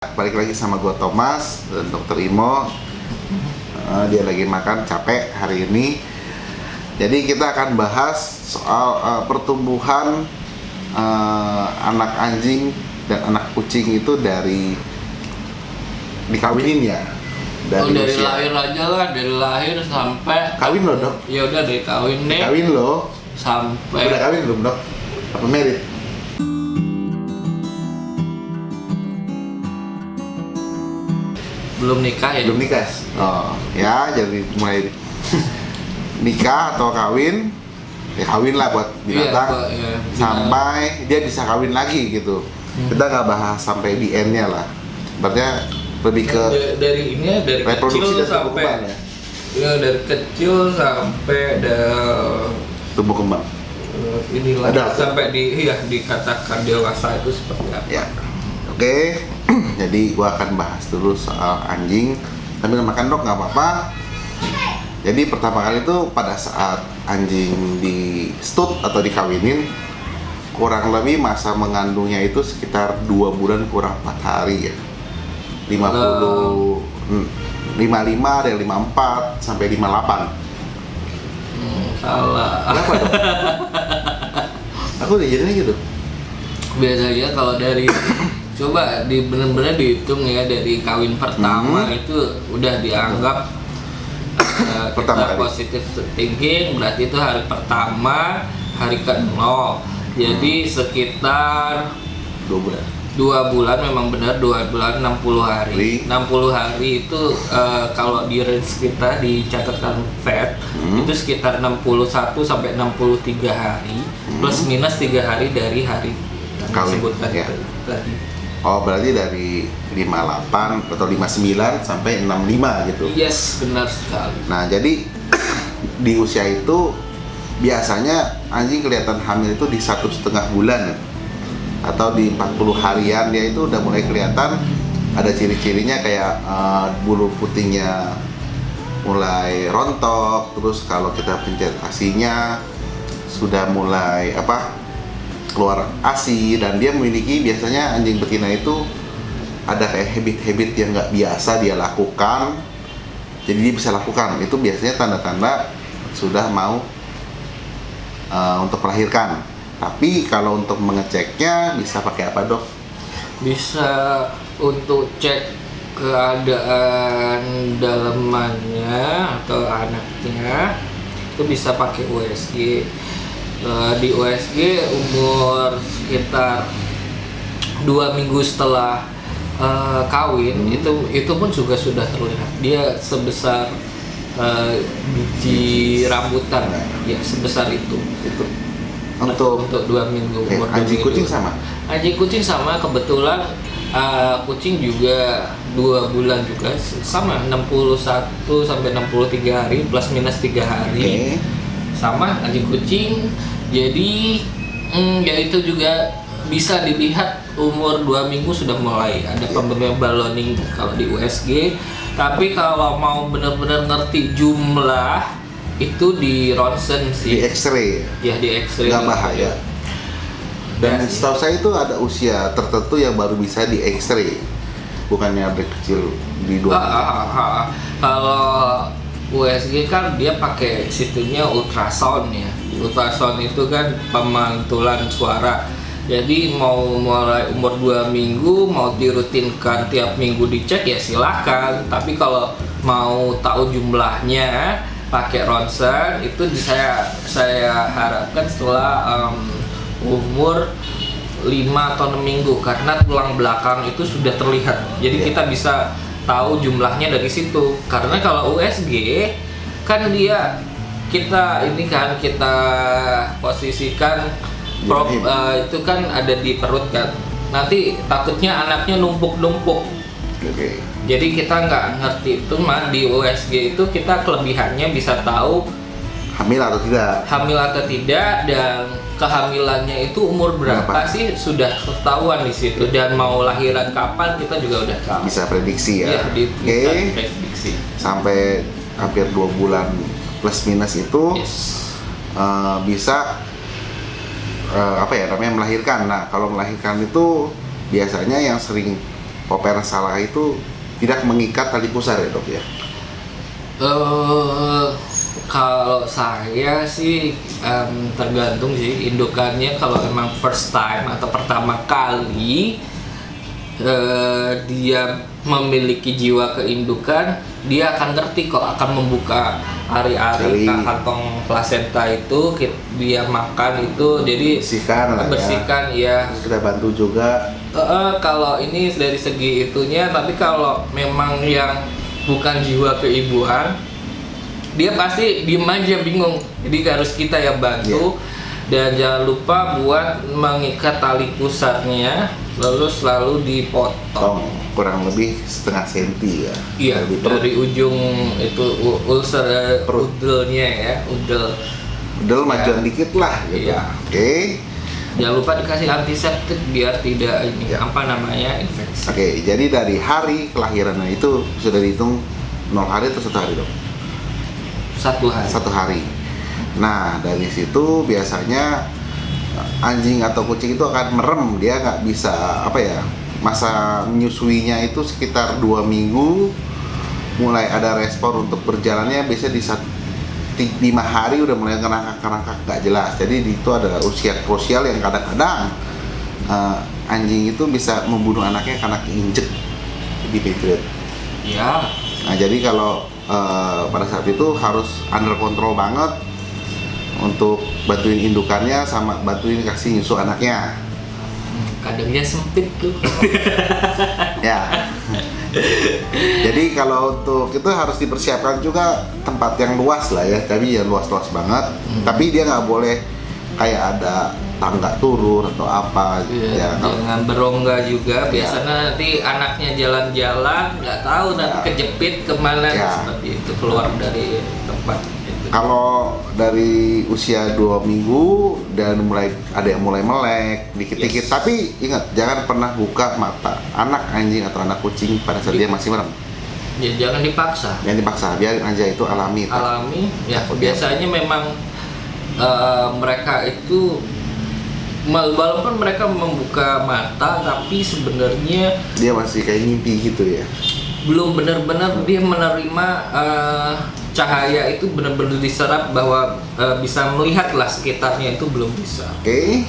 Balik lagi sama gue Thomas dan Dr. Imo. Dia lagi makan, capek hari ini. Jadi kita akan bahas soal pertumbuhan anak anjing dan anak kucing itu dari dikawinin ya. Dari lahir aja lah, dari lahir sampai kawin lo dok? Ya udah dari kawin nih. Kawin lo? Sampai. Udah kawin belum dok? Apa merit? Belum nikah ya? Belum nikah. Oh ya, jadi mulai nikah atau kawin, ya kawin lah buat binatang. Iya, sampai dia bisa kawin lagi gitu. Kita nggak bahas sampai di end-nya lah. Berarti lebih ke dari ini ya, dari reproduksi kecil dan tumbuh sampai kembang ya. Ya dari kecil sampai Tumbuh kembang. Inilah Ada. sampai dikatakan dewasa itu seperti apa? Ya. Oke. Jadi gua akan bahas dulu soal anjing. Sambil makan dok nggak apa-apa. Jadi pertama kali itu pada saat anjing di stud atau dikawinin, kurang lebih masa mengandungnya itu sekitar 2 bulan kurang 4 hari ya. 55 ada yang 54 sampai 58. Salah. Kenapa dok? Aku udah jadinya gitu. Biasanya kalau dari coba benar-benar dihitung ya, dari kawin pertama itu udah dianggap Pertama kita kali. positive thinking, berarti itu hari pertama, hari ke-0. Jadi sekitar 2 bulan. 2 bulan, memang benar 2 bulan 60 hari. 60 hari itu kalau di range kita di catatan vet itu sekitar 61 sampai 63 hari plus minus 3 hari dari hari yang Kawin, disebutkan ya. tadi. Oh berarti dari 58 atau 59 sampai 65 gitu. Yes, benar sekali. Nah jadi di usia itu biasanya anjing kelihatan hamil itu di 1,5 bulan atau di 40 harian dia itu udah mulai kelihatan ada ciri-cirinya kayak bulu putihnya mulai rontok, terus kalau kita pencet asinya sudah mulai keluar ASI, dan dia memiliki biasanya anjing betina itu ada kayak habit-habit yang nggak biasa dia lakukan, jadi dia bisa lakukan itu biasanya tanda-tanda sudah mau untuk melahirkan. Tapi kalau untuk mengeceknya bisa pakai apa dok? Bisa untuk cek keadaan dalemannya atau anaknya itu bisa pakai USG. Di USG umur sekitar 2 minggu setelah kawin itu pun juga sudah terlihat dia sebesar biji rambutan ya, sebesar itu untuk 2 minggu umur. Anjing kucing sama? Anjing kucing sama, kebetulan kucing juga 2 bulan juga sama, 61 sampai 63 hari plus minus 3 hari. Sama anjing kucing. Jadi ya itu juga bisa dilihat umur 2 minggu sudah mulai ada pemberian balloning kalau di USG. Tapi kalau mau benar-benar ngerti jumlah itu di ronsen sih. Di X-ray. Ya di X-ray. Nggak bahaya. Dan setahu saya itu ada usia tertentu yang baru bisa di X-ray. Bukannya dari kecil di 2 minggu. Kalau USG kan dia pakai sistemnya ultrasound ya. Ultrasound itu kan pemantulan suara. Jadi mau mulai umur 2 minggu mau dirutinkan tiap minggu dicek ya silakan. Tapi kalau mau tahu jumlahnya pakai ronsen itu saya harapkan setelah umur 5 atau 6 minggu karena tulang belakang itu sudah terlihat. Jadi kita bisa tahu jumlahnya dari situ. Karena kalau USG kan kita posisikan itu kan ada di perut kan. Nanti takutnya anaknya numpuk-numpuk. Jadi kita nggak ngerti itu mah di USG itu kita kelebihannya bisa tahu hamil atau tidak, dan kehamilannya itu umur berapa sih sudah ketahuan di situ, dan mau lahiran kapan kita juga udah tahu. Bisa prediksi ya. Bisa prediksi. Sampai hampir 2 bulan plus minus itu bisa namanya melahirkan. Nah kalau melahirkan itu biasanya yang sering Popera salah itu tidak mengikat tali pusar ya dok ya? Kalau saya sih tergantung sih indukannya. Kalau emang first time atau pertama kali dia memiliki jiwa keindukan, dia akan ngerti kok, akan membuka ari-ari kantong plasenta itu, dia makan itu, jadi bersihkan ya. Kita bantu juga. Kalau ini dari segi itunya, tapi kalau memang yang bukan jiwa keibuan, dia pasti diem aja bingung, jadi harus kita yang bantu. Dan jangan lupa buat mengikat tali pusarnya, lalu selalu dipotong kurang lebih setengah senti ya. Iya, dari ujung itu ulcer udelnya ya, udel majuan dikit lah gitu. Iya. Oke. Jangan lupa dikasih antiseptik biar tidak infeksi. Oke, jadi dari hari kelahirannya itu sudah dihitung 0 hari atau 1 hari dok? 1 hari. 1 hari. Nah dari situ biasanya anjing atau kucing itu akan merem, dia nggak bisa masa menyusuinya itu sekitar 2 minggu, mulai ada respon untuk berjalannya biasanya di 5 hari udah mulai kerangka nggak jelas. Jadi itu adalah usia krusial yang kadang-kadang anjing itu bisa membunuh anaknya karena keinjek di Patriot. Ya. Nah jadi kalau pada saat itu harus under control banget untuk bantuin indukannya sama bantuin kasih nyusu anaknya. Kandangnya sempit tuh. Ya. Jadi kalau untuk itu harus dipersiapkan juga tempat yang luas lah ya, tapi ya luas-luas banget. Tapi dia nggak boleh kayak ada tangga turun atau apa. Ya, jangan berongga juga. Biasanya nanti anaknya jalan-jalan nggak tahu nanti kejepit kemana seperti itu, keluar dari tempat. Kalau dari usia 2 minggu dan ada yang mulai melek dikit-dikit, tapi ingat jangan pernah buka mata anak anjing atau anak kucing pada saat dia masih merem. Ya jangan dipaksa. Jangan dipaksa, biarin aja itu alami. Alami, ya biasanya memang mereka itu walaupun mereka membuka mata, tapi sebenarnya dia masih kayak mimpi gitu ya. Belum benar-benar dia menerima cahaya itu benar-benar diserap bahwa bisa melihatlah sekitarnya, itu belum bisa. Oke.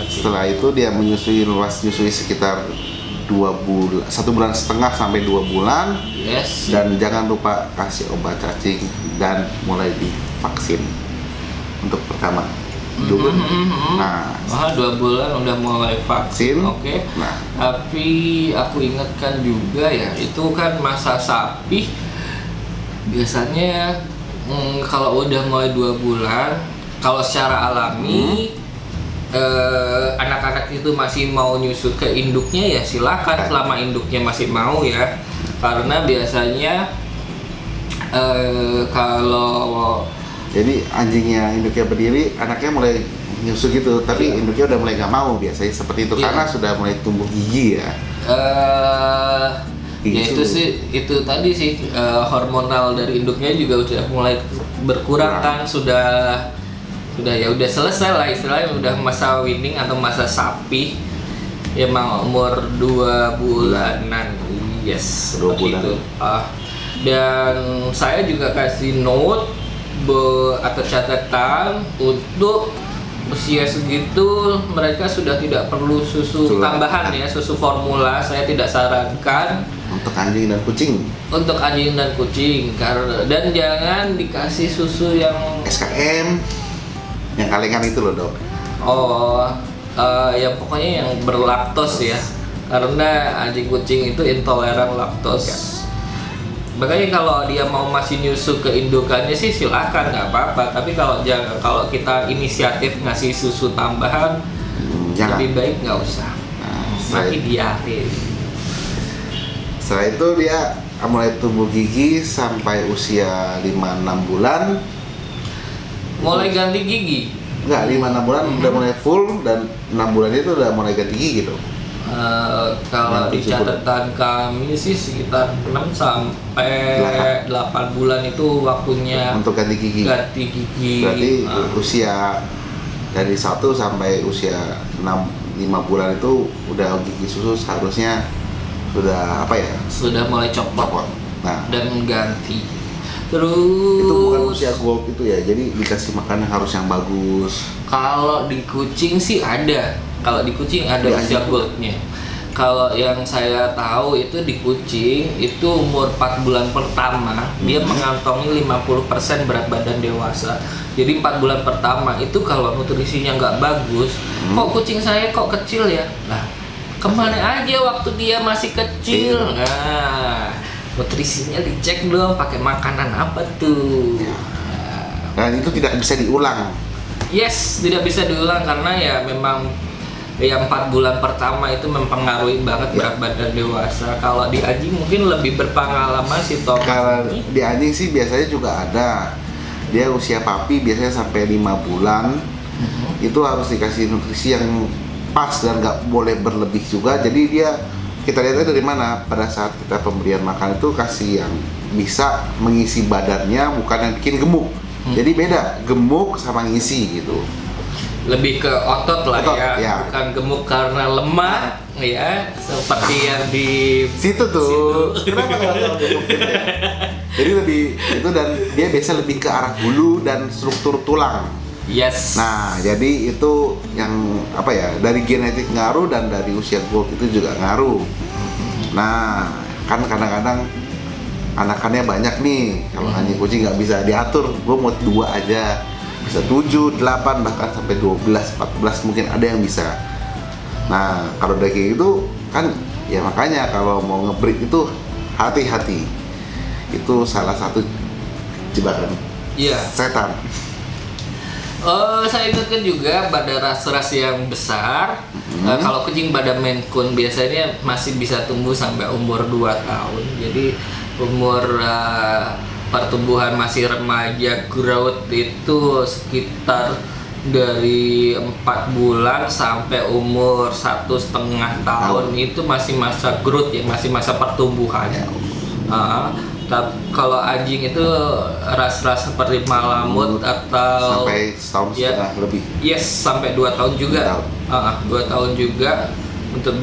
Setelah itu dia menyusui sekitar 1,5 bulan sampai 2 bulan. Yes. Dan jangan lupa kasih obat cacing dan mulai divaksin untuk pertama. 2 bulan. Nah, 2 bulan udah mulai vaksin. Oke. Nah, tapi aku ingatkan juga ya, itu kan masa sapi. Biasanya kalau udah mulai 2 bulan, kalau secara alami anak-anak itu masih mau nyusu ke induknya ya silakan, selama induknya masih mau ya. Karena biasanya kalau jadi anjingnya induknya berdiri, anaknya mulai nyusu gitu, tapi induknya udah mulai nggak mau, biasanya seperti itu karena sudah mulai tumbuh gigi ya. Ya itu tadi sih hormonal dari induknya juga udah mulai berkurang kan, sudah ya udah selesai lah istilahnya, udah masa weaning atau masa sapi ya, mau umur 2 bulanan. Yes, 2 bulan. itu. Dan saya juga kasih note atau catatan untuk usia segitu mereka sudah tidak perlu susu tambahan ya, susu formula saya tidak sarankan untuk anjing dan kucing. Untuk anjing dan kucing, dan jangan dikasih susu yang SKM, yang kalengan itu loh dok. Ya pokoknya yang berlaktos ya, karena anjing kucing itu intoleran laktos. Makanya kalau dia mau masih nyusu ke indukannya sih silakan, nggak apa-apa. Tapi kalau kita inisiatif ngasih susu tambahan, lebih baik nggak usah. Nanti diare. Setelah itu dia mulai tumbuh gigi sampai usia 5-6 bulan. Mulai ganti gigi? Enggak, 5-6 bulan udah mulai full, dan 6 bulan itu udah mulai ganti gigi gitu. Kalau di catatan kami sih sekitar 6 sampai 8 bulan itu waktunya untuk ganti gigi. Berarti usia dari 1 sampai usia 5 bulan itu udah gigi susu seharusnya sudah apa ya? Sudah mulai copot Copot. Nah, dan ganti. Terus itu bukan usia gold itu ya. Jadi dikasih makan yang harus yang bagus. kalau di kucing sih ada. Kalau di kucing ada Di usia anjing goldnya. Kalau yang saya tahu itu di kucing itu umur 4 bulan pertama dia mengantongi 50% berat badan dewasa. Jadi 4 bulan pertama itu kalau nutrisinya nggak bagus, kok kucing saya kok kecil ya? Nah, kemana aja waktu dia masih kecil? Nah, nutrisinya dicek dong, pakai makanan apa tuh? Dan itu tidak bisa diulang. Yes, tidak bisa diulang karena ya memang yang 4 bulan pertama itu mempengaruhi banget berat badan dewasa. Kalau di anjing mungkin lebih berpengalaman sih Tom. Kalau di anjing sih biasanya juga ada. Dia usia papi biasanya sampai 5 bulan. Itu harus dikasih nutrisi yang pas dan nggak boleh berlebih juga. Jadi dia kita lihatnya dari mana? Pada saat kita pemberian makan itu kasih yang bisa mengisi badannya, bukan yang bikin gemuk. Jadi beda gemuk sama ngisi gitu. Lebih ke otot lah Otot, ya, ya. bukan gemuk karena lemah ya, seperti yang di Situ tuh. Kenapa kalau gemuk gitu ya? Jadi lebih itu, dan dia biasa lebih ke arah bulu dan struktur tulang. yes. Nah, jadi itu yang apa ya, dari genetik ngaruh dan dari usia gold itu juga ngaruh. Nah, kan kadang-kadang anakannya banyak nih. Kalau anjing kucing nggak bisa diatur, gue mau 2 aja, bisa 7, 8, bahkan sampai 12, 14 mungkin ada yang bisa. Nah, kalau udah kayak gitu kan ya makanya kalau mau nge-breed itu hati-hati. Itu salah satu jebakan Iya. setan. Saya ingatkan juga pada ras-ras yang besar. Kalau kucing pada Maine Coon biasanya masih bisa tumbuh sampai umur 2 tahun. Jadi umur pertumbuhan masih remaja, growth itu sekitar dari 4 bulan sampai umur 1,5 tahun itu masih masa growth ya, masih masa pertumbuhan. Kalau anjing itu ras-ras seperti Malamut atau Sampai setahun setengah lebih. yes, sampai 2 tahun juga. 2 tahun juga untuk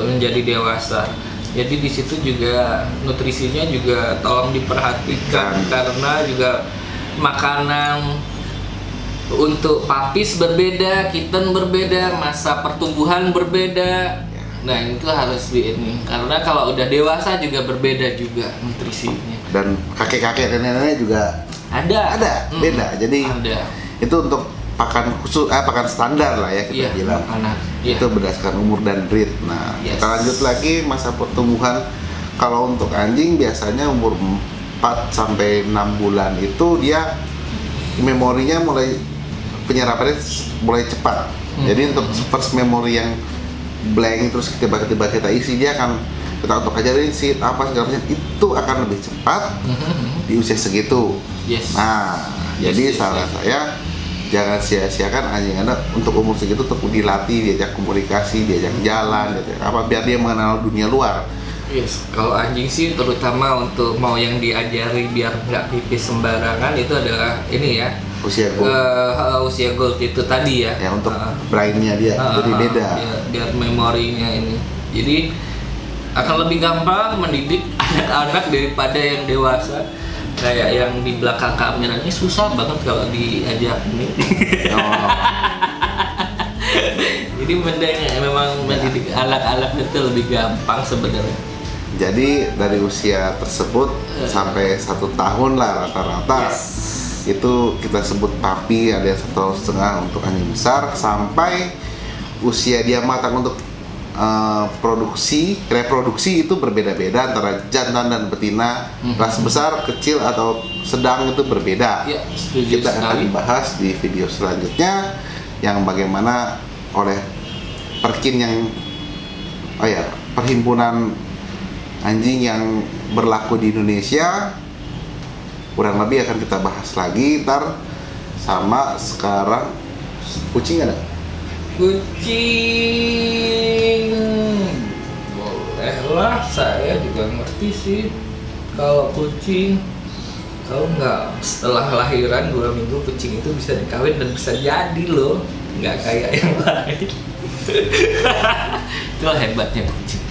menjadi dewasa. Jadi di situ juga nutrisinya juga tolong diperhatikan karena juga makanan untuk papis berbeda, kitten berbeda, masa pertumbuhan berbeda. Nah, itu harus di ini karena kalau udah dewasa juga berbeda juga nutrisinya. Dan kakek-kakek dan nenek juga Ada. beda. Jadi Ada. itu untuk pakan khusus, pakan standar lah ya kita bilang. Makanan. Iya. Itu berdasarkan umur dan breed. Nah, Yes. kita lanjut lagi masa pertumbuhan. Kalau untuk anjing biasanya umur 4 sampai 6 bulan itu dia memorinya mulai, penyerapannya mulai cepat. Jadi untuk first memory yang blank terus tiba-tiba kita isi, dia akan kita untuk ajarin sit apa segala macam itu akan lebih cepat di usia segitu. Yes. Nah, jadi saran saya jangan sia-siakan anjing Anda untuk umur segitu untuk dilatih, diajak komunikasi, diajak jalan, diajak apa biar dia mengenal dunia luar. Yes, kalau anjing sih terutama untuk mau yang diajari biar nggak pipis sembarangan itu adalah ini ya, Usia gold. usia gold itu tadi ya. Ya untuk brainnya dia jadi beda. Biar memorinya ini. Jadi akan lebih gampang mendidik anak-anak daripada yang dewasa. Kayak yang di belakang kamera ini susah banget kalau diajak ini. Oh. Jadi memang mendidik anak-anak itu lebih gampang sebenarnya. Jadi dari usia tersebut sampai 1 tahun lah rata-rata. Itu kita sebut papi, ada yang 1,5 untuk anjing besar, sampai usia dia matang untuk reproduksi itu berbeda-beda antara jantan dan betina. Ras besar, kecil atau sedang itu berbeda. Ya, setuju Kita akan sekali. bahas di video selanjutnya yang bagaimana oleh Perkin yang perhimpunan anjing yang berlaku di Indonesia. Kurang lebih akan kita bahas lagi ntar. Sama sekarang kucing ada? Kucing bolehlah, saya juga ngerti sih kalau kucing. Kalau nggak setelah lahiran 2 minggu kucing itu bisa dikawin dan bisa jadi loh, nggak kayak yang lain. Itulah hebatnya kucing.